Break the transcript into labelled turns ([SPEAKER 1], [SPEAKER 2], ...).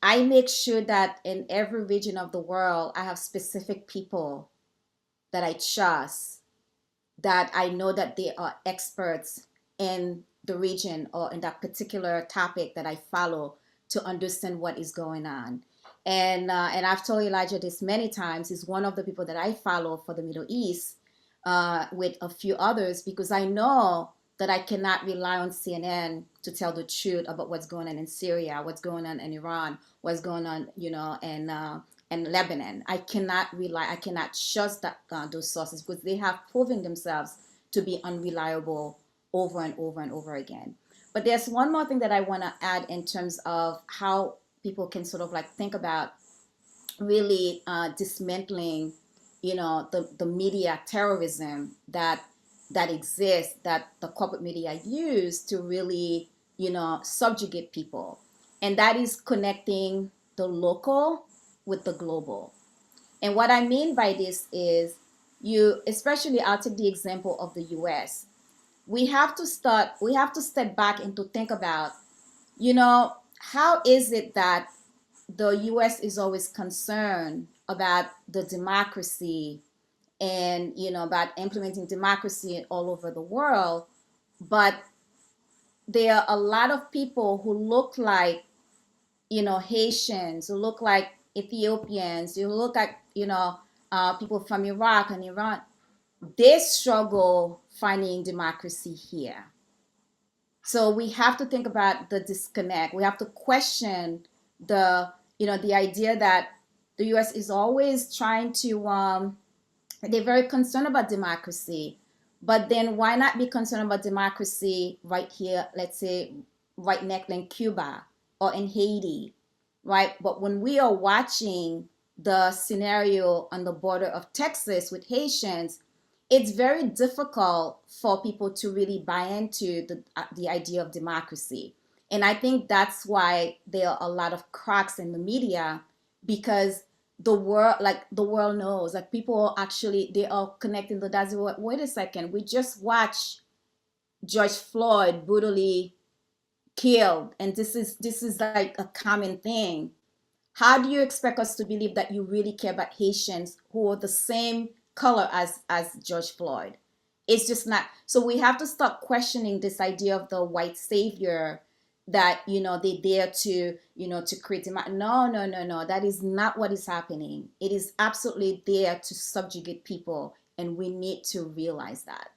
[SPEAKER 1] I make sure that in every region of the world, I have specific people that I trust, that I know that they are experts in the region or in that particular topic that I follow, to understand what is going on. And I've told Elijah this many times. He's one of the people that I follow for the Middle East, with a few others, because I know that I cannot rely on CNN to tell the truth about what's going on in Syria, what's going on in Iran, what's going on, and Lebanon. I cannot trust those sources, because they have proven themselves to be unreliable over and over and over again. But there's one more thing that I want to add in terms of how people can sort of like think about really dismantling, the media terrorism that exists, that the corporate media use to really, subjugate people. And that is connecting the local with the global. And what I mean by this is, especially I'll take the example of the US. We have to step back and to think about, how is it that the US is always concerned about the democracy, and, about implementing democracy all over the world, but there are a lot of people who look like, Haitians, who look like Ethiopians, who look like, people from Iraq and Iran. They struggle finding democracy here. So we have to think about the disconnect. We have to question the idea that the U.S. is always trying to. They're very concerned about democracy, but then why not be concerned about democracy right here? Let's say right next in Cuba or in Haiti, right? But when we are watching the scenario on the border of Texas with Haitians, it's very difficult for people to really buy into the idea of democracy. And I think that's why there are a lot of cracks in the media, because the world knows, like, people actually, they are connecting the dots. Wait a second, we just watched George Floyd brutally killed, and this is like a common thing. How do you expect us to believe that you really care about Haitians who are the same color as George Floyd? It's just not. So we have to stop questioning this idea of the white savior, that, they dare to, to create no, no, no, no. That is not what is happening. It is absolutely there to subjugate people, and we need to realize that.